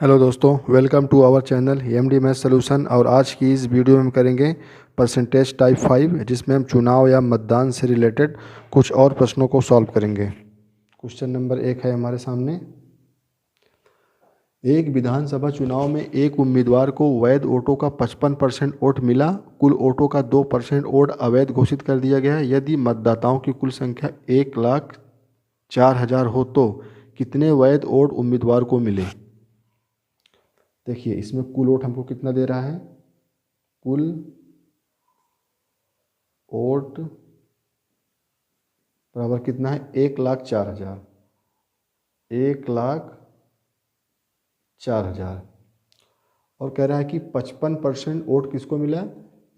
Hello दोस्तों, welcome to our channel MD math solution. और आज की इस वीडियो में हम करेंगे परसेंटेज टाइप 5, जिसमें हम चुनाव या मतदान से रिलेटेड कुछ और प्रश्नों को सॉल्व करेंगे। क्वेश्चन नंबर 1 है हमारे सामने। एक विधानसभा चुनाव में एक उम्मीदवार को वैध वोटों का 55% वोट मिला। कुल वोटों का 2% वोट अवैध घोषित कर दिया गया है। यदि मतदाताओं की कुल संख्या 1,04,000 हो तो कितने वैध वोट उम्मीदवार को मिले। देखिए, इसमें कुल वोट हमको कितना दे रहा है। कुल वोट बराबर कितना है, 1,04,000। 1,04,000 और कह रहा है कि 55% वोट किसको मिला।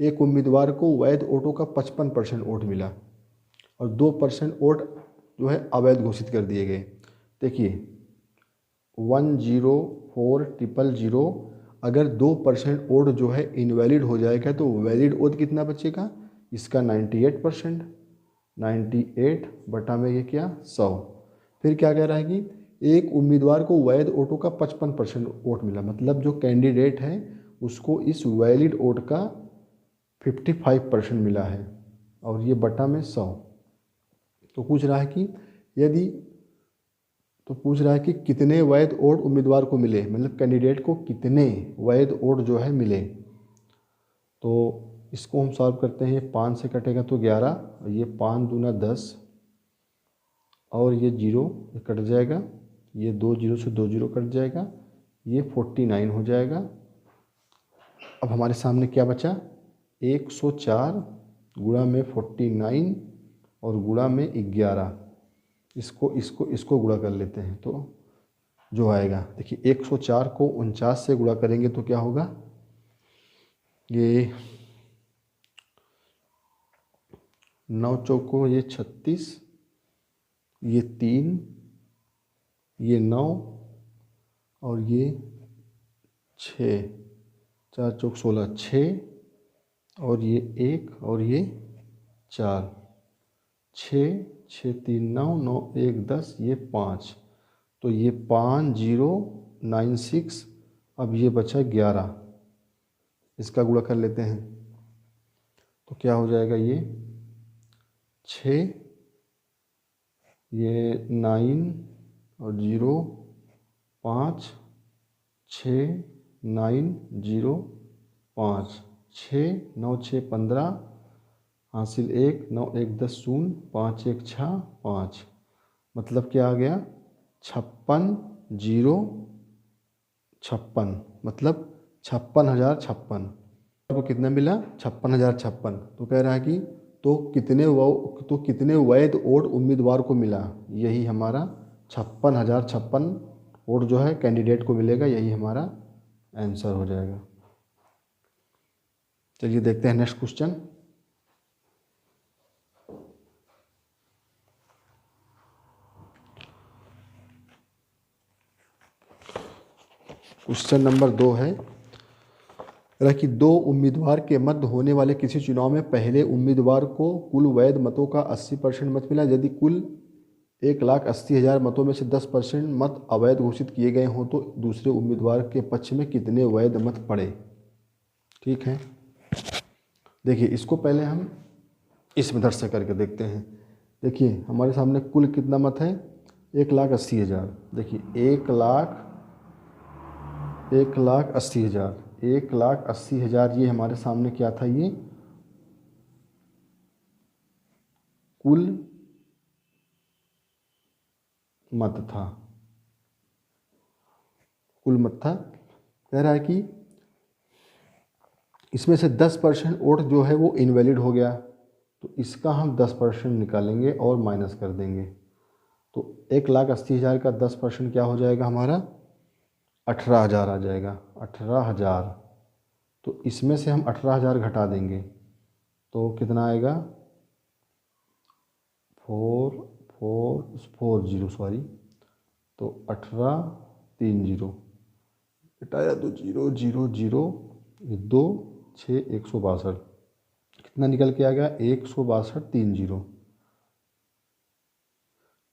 एक उम्मीदवार को वैध वोटों का 55% वोट मिला और 2% वोट जो है अवैध घोषित कर दिए गए। देखिए 104,000 अगर 2% वोट जो है इनवैलिड हो जाएगा तो वैलिड वोट कितना बचेगा, इसका 98%। 98 बटा में ये क्या 100। फिर क्या कह रहा है कि एक उम्मीदवार को वैध वोटों का 55% वोट मिला, मतलब जो कैंडिडेट है उसको इस वैलिड वोट का 55% मिला है और ये बटा में 100। तो पूछ रहा है कि यदि पूछ रहा है कि कितने वैध वोट उम्मीदवार को मिले, मतलब कैंडिडेट को कितने वैध वोट जो है मिले। तो इसको हम सॉल्व करते हैं। ये 5 से कटेगा तो 11, और ये 5 दूना 10 और ये 0 कट जाएगा। ये 2 0 से 2 0 कट जाएगा। ये 49 हो जाएगा। अब हमारे सामने क्या बचा, 104 गुणा में 49 और गुणा में 11। इसको गुणा कर लेते हैं तो जो आएगा, देखिए 104 को 49 से गुणा करेंगे तो क्या होगा, ये 9 चौको ये 36, ये 3, ये 9 और ये 6, 4 चौक 16, 6 और ये 1 और ये 4, 6 6 3 9 9 1 10, ये 5, तो ये 5096। अब ये बचा 11, इसका गुणा कर लेते हैं तो क्या हो जाएगा, ये 6, ये 9 और 0 5, 6 9 0 5, 6 9 6 15 हासिल 1 9 1 10 0 5 1 6 5, मतलब क्या आ गया 56,056, मतलब 56,056 को कितना मिला, 56,056। तो कह रहा है कि कितने वैध वोट उम्मीदवार को मिला। यही हमारा 56,056 वोट जो है कैंडिडेट को मिलेगा, यही हमारा आंसर हो जाएगा। चलिए देखते हैं नेक्स्ट क्वेश्चन। क्वेश्चन नंबर 2 है कि दो उम्मीदवार के मध्य होने वाले किसी चुनाव में पहले उम्मीदवार को कुल वैध मतों का 80% मत मिला। यदि कुल 1,80,000 मतों में से 10% मत अवैध घोषित किए गए हों तो दूसरे उम्मीदवार के पक्ष में कितने वैध मत पड़े। ठीक है, देखिए इसको पहले हम इस मेथड से करके देखते हैं। देखिए हमारे सामने कुल कितना मत है, 1,80,000। देखिए 1,80,000, 1,80,000 ये हमारे सामने क्या था, ये कुल मत था। कुल मत था। कह रहा है कि इसमें से 10% वोट जो है वो इनवैलिड हो गया, तो इसका हम 10% निकालेंगे और माइनस कर देंगे। तो 1,80,000 का 10% क्या हो जाएगा हमारा, 18,000 आ जाएगा। 18,000, तो इसमें से हम 18,000 घटा देंगे तो कितना आएगा, 440 सॉरी, तो 1830 घटाया तो 0 0 0 2 6 162, कितना निकल के आ गया, 162,30।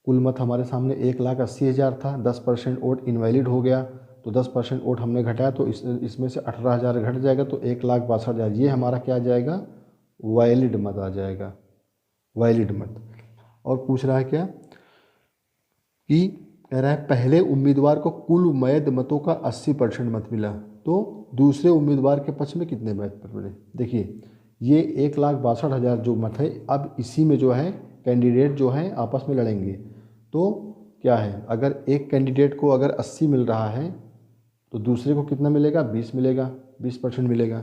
कुल मत हमारे सामने 1,80,000 था, 10% वोट इनवैलिड हो गया तो 10% वोट हमने घटाया तो इसमें से 18,000 घट जाएगा तो 1,62,000, ये हमारा क्या आ जाएगा, वैलिड मत आ जाएगा, वैलिड मत। और पूछ रहा है क्या कि कह रहा है पहले उम्मीदवार को कुल वैध मतों का 80% मत मिला तो दूसरे उम्मीदवार के पक्ष में कितने मत मिले। देखिए ये 1,62,000 जो मत है, अब इसी में जो है कैंडिडेट जो है आपस में लड़ेंगे। तो क्या है, अगर एक कैंडिडेट को अगर 80 मिल रहा है तो दूसरे को कितना मिलेगा, 20 मिलेगा, 20% मिलेगा।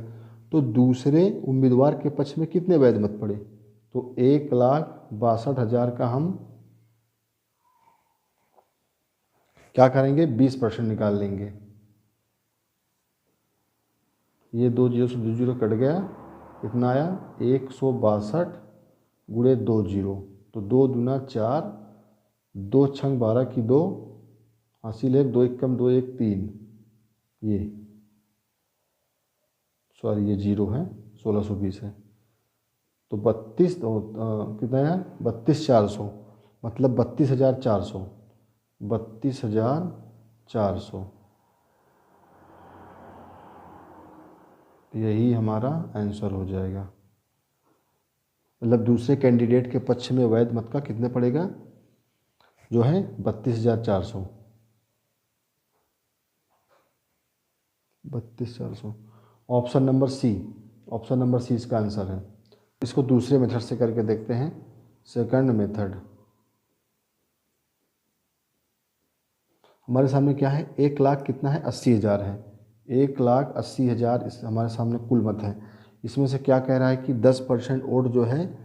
तो दूसरे उम्मीदवार के पक्ष में कितने वैध मत पड़े, तो 1,62,000 का हम क्या करेंगे, 20% निकाल लेंगे। ये 2 जीरो से 2 जीरो कट गया, कितना आया 162 गुणे 2 जीरो, तो 2 दूना 4, 2 छंग 12 की 2, हासिल 1, 2 1 कम 2 1 3, ये सॉरी ये जीरो है, 1620 है। तो 32 कितना है 32,400, मतलब 32,400, 32,400, यही हमारा आंसर हो जाएगा। मतलब दूसरे कैंडिडेट के पक्ष में वैध मत का कितने पड़ेगा, जो है 32,400, 32,400। Option number C, option number C इसका आंसर है। इसको दूसरे मेथड से करके देखते हैं, सेकंड मेथड। हमारे सामने क्या है, 1,00,000 कितना है, 80,000 है, 1,80,000 इस हमारे सामने कुल मत है। इसमें से क्या कह रहा है कि 10% वोट जो है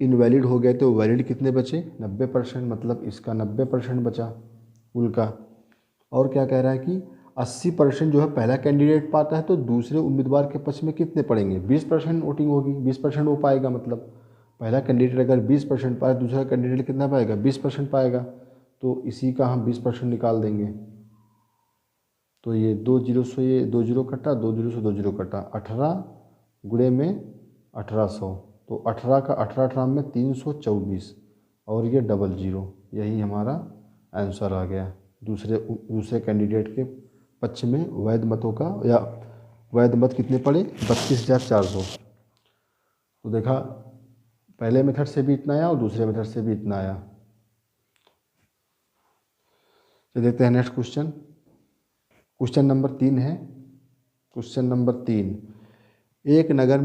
इनवैलिड हो गए, तो वैलिड कितने बचे, 90%, मतलब इसका 90% बचा कुल का। और क्या कह रहा है कि 80% जो है पहला कैंडिडेट पाता है तो दूसरे उम्मीदवार के पक्ष में कितने पड़ेंगे, 20% वोटिंग होगी, 20% वो पाएगा। मतलब पहला कैंडिडेट अगर 20% पाए, दूसरा कैंडिडेट कितना पाएगा, 20% पाएगा, तो इसी का हम 20% निकाल देंगे। तो ये 2 जीरो से ये 2 जीरो कटा, 2 जीरो से 2 जीरो कटा, 18 गुणे में 1800, तो 18 का 18 में 324, और ये डबल जीरो, यही हमारा आंसर आ गया। दूसरे कैंडिडेट के पक्ष में वैध मतों का, या वैध मत कितने पड़े, 32,400। तो देखा पहले मेथड से भी इतना आया और दूसरे मेथड से भी इतना आया। तो देखते हैं नेक्स्ट क्वेश्चन। क्वेश्चन नंबर 3 है। क्वेश्चन नंबर 3, एक नगर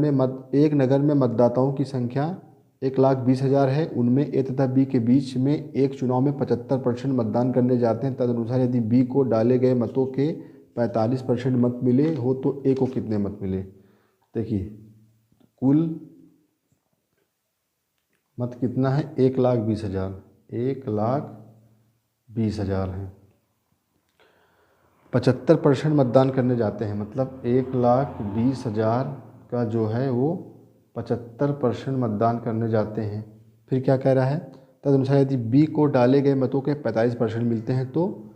में मतदाताओं की संख्या 1,20,000 है। उनमें ए तथा बी के बीच में एक चुनाव में 75% मतदान करने जाते हैं। तदनुसार यदि बी को डाले गए मतों के 45% मत मिले हो तो ए को कितने मत मिले। देखिए कुल मत कितना है, 1,20,000, 1,20,000 है। 75% मतदान करने जाते हैं, मतलब 1,20,000 का जो है वो 75% मतदान करने जाते हैं। फिर क्या कह रहा है, तदनुसार यदि बी को डाले गए मतों के 45% मिलते हैं तो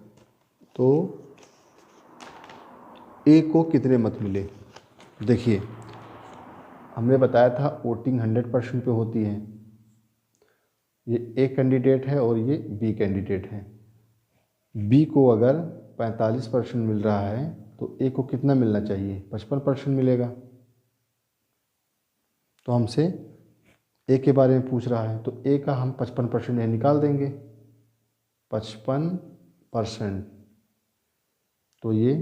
ए को कितने मत मिले। देखिए हमने बताया था वोटिंग 100% पे होती है। ये ए कैंडिडेट है और ये बी कैंडिडेट है। बी को अगर 45% मिल रहा है तो ए को कितना मिलना चाहिए, 55% मिलेगा। तो हमसे ए के बारे में पूछ रहा है, तो ए का हम 55% निकाल देंगे, 55%। तो ये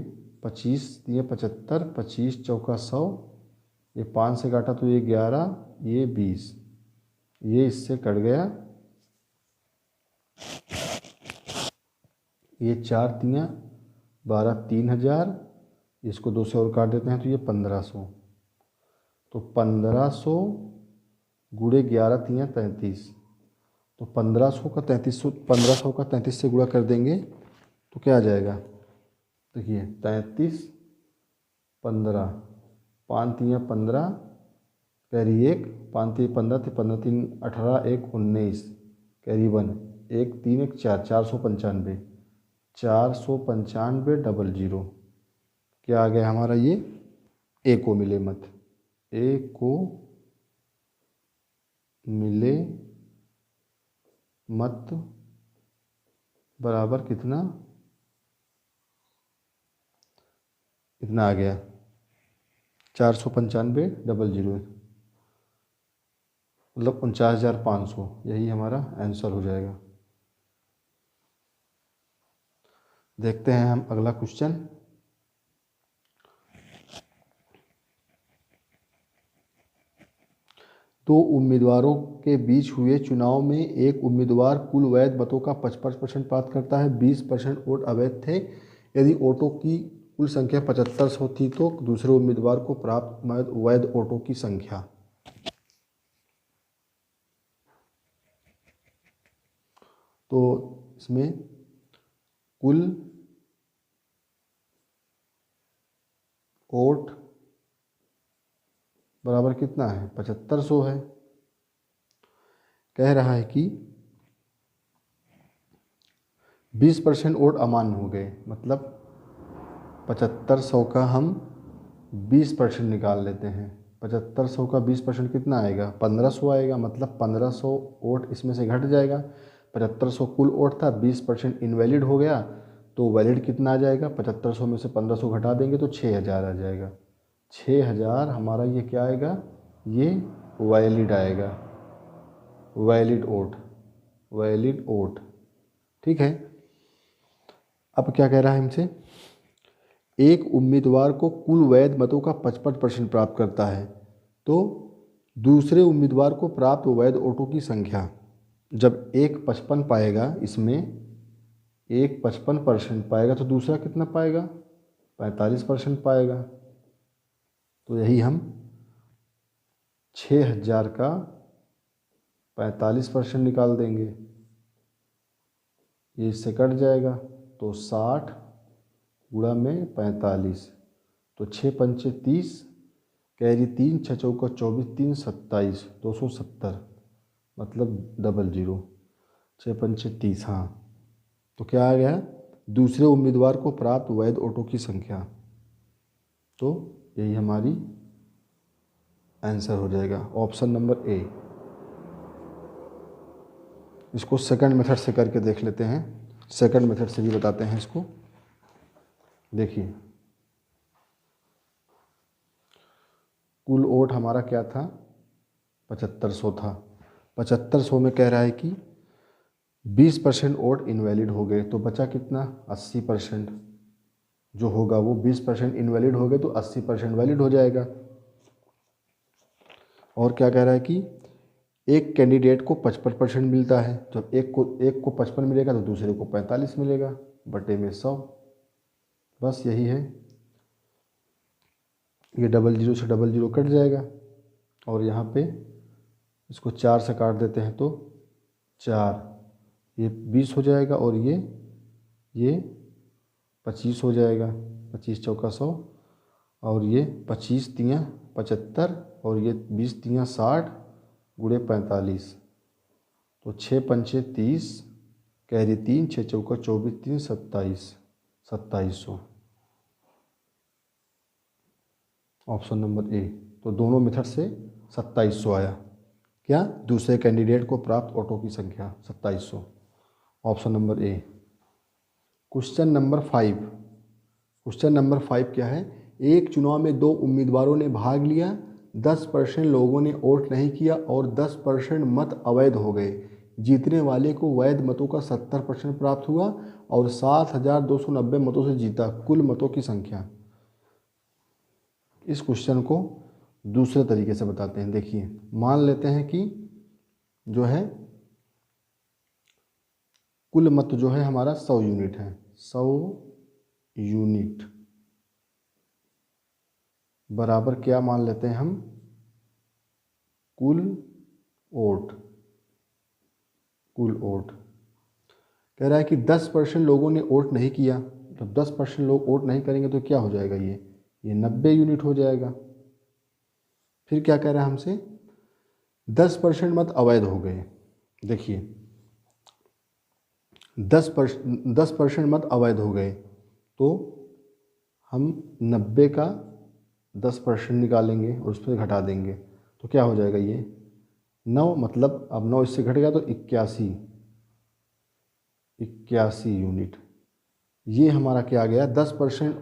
25 ये 75, 25 चौका 100, ये 5 से काटा तो ये 11, ये 20, ये इससे कट गया, ये 4 तियाँ 12, 3,000, इसको 2 से और काट देते हैं तो ये 1,500। तो 1,500 गुणे 11 तियाँ 33, तो 1,500 का 33 से गुणा कर देंगे तो क्या आ जाएगा। देखिए 33, 15, 5 तियाँ 15, कैरी 1, 5 तियाँ 15 थे, 15 3 18, 1 19, कैरी 1, 1 3 1 4, 495, 495 डबल जीरो। क्या आ गया हमारा, ये ए को मिले मत, ए को मिले मत बराबर कितना, इतना आ गया 495,000 मतलब 49,500, यही हमारा आंसर हो जाएगा। देखते हैं हम अगला क्वेश्चन। दो उम्मीदवारों के बीच हुए चुनाव में एक उम्मीदवार कुल वैध मतों का 55% प्राप्त करता है, 20% वोट अवैध थे। यदि वोटों की कुल संख्या 7500 थी तो दूसरे उम्मीदवार को प्राप्त वैध वोटों की संख्या। तो इसमें कुल वोट बराबर कितना है, 7500 है। कह रहा है कि 20% वोट अमान्य हो गए, मतलब 7500 का हम 20% निकाल लेते हैं। 7500 का 20% कितना आएगा, 1500 आएगा, मतलब 1500 वोट इसमें से घट जाएगा। 7500 कुल वोट था, 20% इनवैलिड हो गया, तो वैलिड कितना आ जाएगा, 7500 में से 1500 घटा देंगे तो 6000 आ जाएगा। 6000 हमारा ये क्या आएगा, ये वैलिड आएगा, वैलिड वोट, वैलिड वोट। ठीक है। अब क्या कह रहा है हमसे, एक उम्मीदवार को कुल वैध मतों का 55% प्राप्त करता है, तो दूसरे उम्मीदवार को प्राप्त वैध वोटों की संख्या। जब एक 55 पाएगा, इसमें एक 55% पाएगा तो दूसरा कितना पाएगा, 45% पाएगा। तो यही हम 6000 का 45% निकाल देंगे, ये इससे कट जाएगा, तो 60 गुणा में 45, तो 6 पंचे 30, कैरी 3, 6 चौका 24, 3 27, 270, मतलब 00, 6 पंचे 30। हाँ, तो क्या आ गया, दूसरे उम्मीदवार को प्राप्त वैध वोटों की संख्या। तो यही हमारी आंसर हो जाएगा, ऑप्शन नंबर ए। इसको सेकंड मेथड से करके देख लेते हैं, सेकंड मेथड से भी बताते हैं इसको। देखिए, कुल वोट हमारा क्या था, 7500 था। 7500 में कह रहा है कि 20% वोट इनवैलिड हो गए, तो बचा कितना, 80%। जो होगा वो 20% इनवैलिड हो गए तो 80% वैलिड हो जाएगा। और क्या कह रहा है कि एक कैंडिडेट को 55% मिलता है, जब एक को 55 मिलेगा तो दूसरे को 45 मिलेगा, बटे में 100। बस यही है, ये 00 से 00 कट जाएगा, और यहाँ पे इसको 4 से काट देते हैं तो 4, ये 20 हो जाएगा, और ये 25 हो जाएगा, 25 चौका 100, और ये 25 तियाँ 75, और ये 20 तियाँ 60 गुणे 45, तो 6 पंचे 30, कैरी 3, 6 चौका 24, 3 27, 2700, ऑप्शन नंबर ए। तो दोनों मेथड से 2700 आया। क्या, दूसरे कैंडिडेट को प्राप्त वोटों की संख्या 2700, option number A. Question number 5। Question number 5 क्या है, एक चुनाव में दो उम्मीदवारों ने भाग लिया, 10% लोगों ने वोट नहीं किया और 10% मत अवैध हो गए। जीतने वाले को वैध मतों का 70% प्राप्त हुआ और 7290 मतों से जीता। कुल मतों की संख्या। इस क्वेश्चन को दूसरे तरीके से बताते हैं। देखिए, मान लेते हैं कि जो है कुल मत जो है हमारा 100 यूनिट है, 100 यूनिट बराबर क्या मान लेते हैं हम, कुल वोट। कुल वोट कह रहा है कि 10% लोगों ने वोट नहीं किया, तो 10% लोग वोट नहीं करेंगे तो क्या हो जाएगा, ये 90 यूनिट हो जाएगा। फिर क्या कह रहा है हमसे, 10% मत अवैध हो गए। देखिए, 10% मत अवैध हो गए, तो हम 90 का 10% निकालेंगे और उस पर घटा देंगे, तो क्या हो जाएगा, ये 9, मतलब अब 9 इससे घट गया तो 81 यूनिट। ये हमारा क्या आ गया, 10%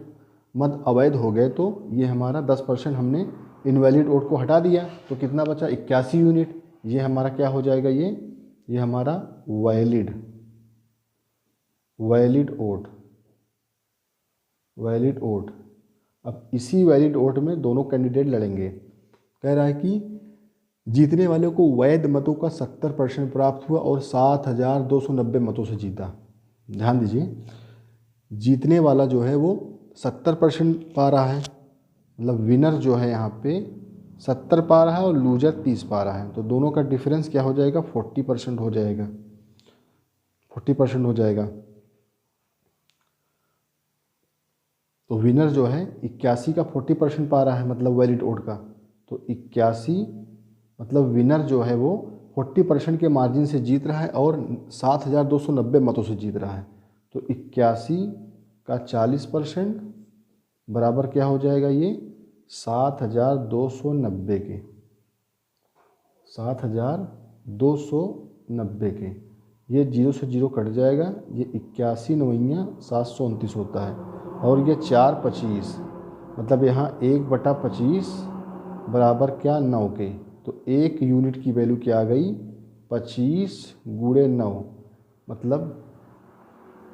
मत अवैध हो गए तो ये हमारा 10% हमने इनवैलिड वोट को हटा दिया तो कितना बचा 81 यूनिट। ये हमारा क्या हो जाएगा, ये हमारा वैलिड वोट, वैलिड वोट। अब इसी वैलिड वोट में दोनों कैंडिडेट लड़ेंगे। कह रहा है कि जीतने वाले को वैध मतों का 70% प्राप्त हुआ और 7,290 मतों से जीता। ध्यान दीजिए, जीतने वाला जो है वो 70% पा रहा है, मतलब विनर जो है यहाँ पे 70 पा रहा है और लूजर 30 पा रहा है। तो दोनों का डिफरेंस क्या हो जाएगा, 40% हो जाएगा, 40% हो जाएगा। तो विनर जो है 81 का 40% पा रहा है, मतलब वैलिड वोट का। तो 81 मतलब विनर जो है वो 40% के मार्जिन से जीत रहा है और 7,290 मतों से जीत रहा है। तो 81 का 40% बराबर क्या हो जाएगा, ये 7,290 के, 7,290 के। ये 0 से 0 कट जाएगा, ये 81 9 729 होता है और ये 4/25, मतलब यहाँ 1/25 बराबर क्या 9 के। तो 1 यूनिट की वैल्यू क्या आ गई, 25 गुणे 9, मतलब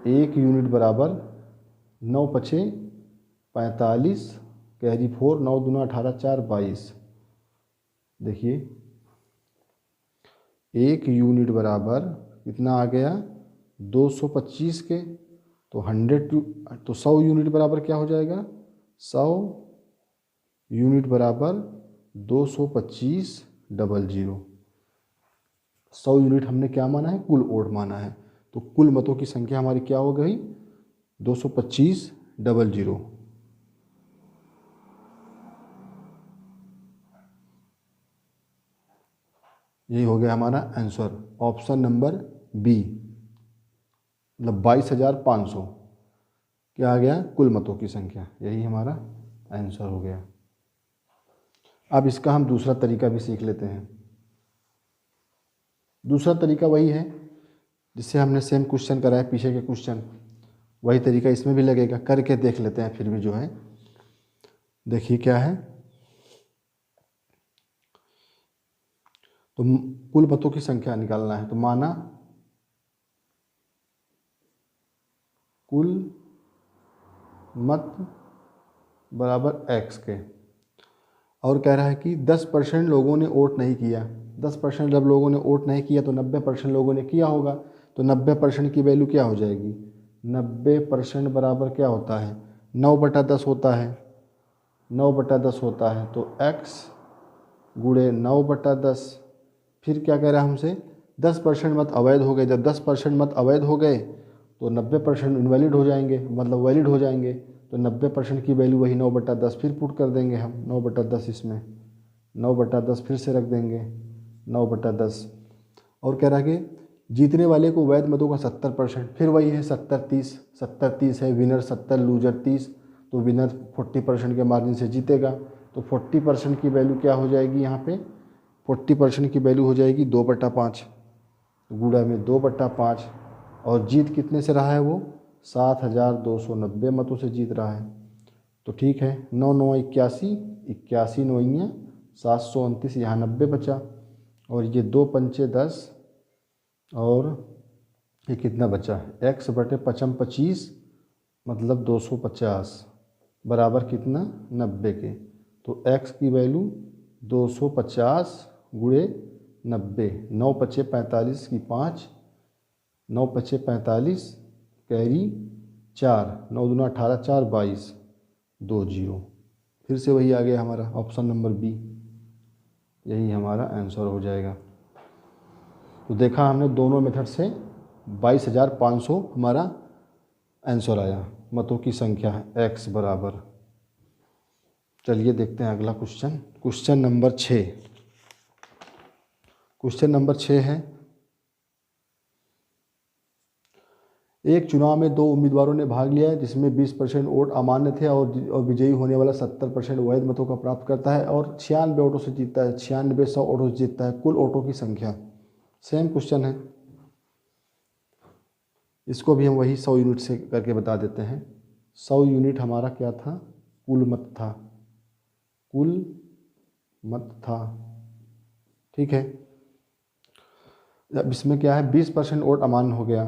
1 यूनिट बराबर 9 पचे 45, कैरी 4, 9 दूना 18, 4 22। देखिए 1 यूनिट बराबर कितना आ गया 225 के। तो 100 यूनिट बराबर क्या हो जाएगा, 100 यूनिट बराबर 225,00। 100 यूनिट हमने क्या माना है, कुल वोट माना है। तो कुल मतों की संख्या हमारी क्या हो गई, 225,00। यही हो गया हमारा आंसर, ऑप्शन नंबर बी, मतलब 22,500 क्या आ गया, कुल मतों की संख्या। यही हमारा आंसर हो गया। अब इसका हम दूसरा तरीका भी सीख लेते हैं। दूसरा तरीका वही है जिससे हमने सेम क्वेश्चन कराया, पीछे के क्वेश्चन, वही तरीका इसमें भी लगेगा। करके देख लेते हैं फिर भी जो है। देखिए क्या है, तो कुल मतों की संख्या निकालना है। तो माना कुल मत बराबर x के, और कह रहा है कि 10% लोगों ने वोट नहीं किया। 10% जब लोगों ने वोट नहीं किया तो 90% लोगों ने किया होगा। तो 90% की वैल्यू क्या हो जाएगी, 90% बराबर क्या होता है, 9/10 होता है, 9/10 होता है। तो x गुणे 9/10। फिर क्या कह रहा है हमसे, 10% मत अवैध हो गए। जब 10% मत अवैध हो गए तो 90% इनवैलिड हो जाएंगे, मतलब वैलिड हो जाएंगे। तो 90% की वैल्यू वही 9/10 फिर पुट कर देंगे हम, 9/10 इसमें, 9/10 फिर से रख देंगे, 9/10। और कह रहा है कि जीतने वाले को वैध मतों का 70%, फिर वही है 70-30, 70-30 है, विनर 70 लूजर 30। तो विनर 40% के मार्जिन से जीतेगा। तो 40% की वैल्यू क्या हो जाएगी यहाँ पे, 40% की वैल्यू हो जाएगी 2/5, गुणा में 2/5। और जीत कितने से रहा है वो, 7,290 मतों से जीत रहा है। तो ठीक है, 9 9 81, 81 9 729, यहाँ 90 बचा। और ये 2 पंचे 10, और ये कितना बचा, x/5 25, मतलब 250 बराबर कितना 90 के। तो x की वैल्यू 250 गुणे 90, 9 पचे 45 की 5, 9 पचे 45, कैरी 4, 9 दूना 18, 4 22, 2 0। फिर से वही आ गया हमारा ऑप्शन नंबर बी, यही हमारा आंसर हो जाएगा। तो देखा हमने दोनों मेथड से 22,500 हमारा आंसर आया, मतों की संख्या है x बराबर। चलिए देखते हैं अगला question, question number 6। Question number 6 है, एक चुनाव में 2 उम्मीदवारों ने भाग लिया है जिसमें 20% वोट अमान्य थे और विजयी होने वाला 70% वैध मतों का प्राप्त करता है और 96 वोटों से जीतता है, 96 100 वोटों से जीतता है। कुल वोटों की संख्या। सेम क्वेश्चन है, इसको भी हम वही 100 यूनिट से करके बता देते हैं। 100 यूनिट हमारा क्या था, कुल मत था, कुल मत था। ठीक है, अब इसमें क्या है, 20% वोट अमान्य हो गया,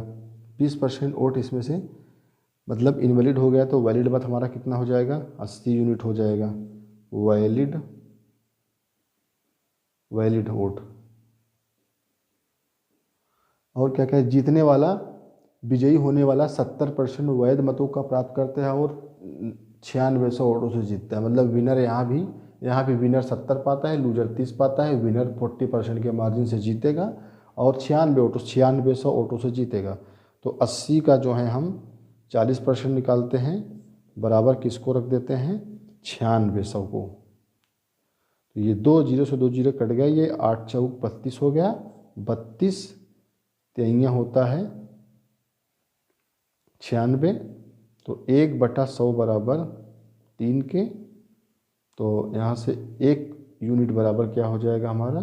20% वोट इसमें से मतलब इनवैलिड हो गया, तो वैलिड मत हमारा कितना हो जाएगा, 80 यूनिट हो जाएगा वैलिड वोट। और क्या क्या है, जीतने वाला, विजयी होने वाला 70% वैध मतों का प्राप्त करता है और 9600 वोटों से जीतता है। मतलब विनर यहाँ भी विनर 70 पाता है, लूजर 30 पाता है, विनर 40% के मार्जिन से जीतेगा और 9600 वोटों से जीतेगा। तो 80 का जो है हम 40% निकालते हैं, बराबर किसको रख देते हैं, 9600 को। तो ये 2 जीरो से 2 जीरो कट गया, ये 8 चौक 32 हो गया, 32 तिहाइयाँ होता है 96, तो 1/100 बराबर 3 के। तो यहाँ से 1 यूनिट बराबर क्या हो जाएगा हमारा,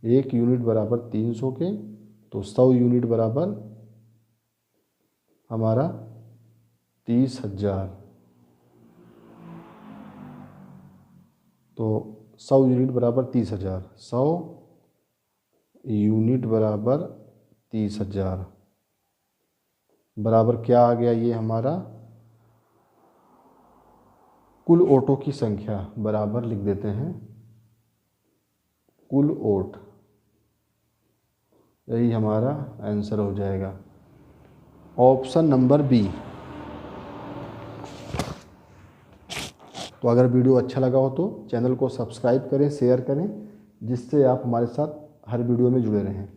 1 यूनिट बराबर 300 के, तो 100 यूनिट बराबर हमारा 30,000। तो 100 यूनिट बराबर 30,000, 100 यूनिट बराबर 30,000 बराबर क्या आ गया, ये हमारा कुल वोटों की संख्या, बराबर लिख देते हैं कुल वोट। यही हमारा आंसर हो जाएगा, ऑप्शन नंबर बी। तो अगर वीडियो अच्छा लगा हो तो चैनल को सब्सक्राइब करें, शेयर करें, जिससे आप हमारे साथ हर वीडियो में जुड़े रहें।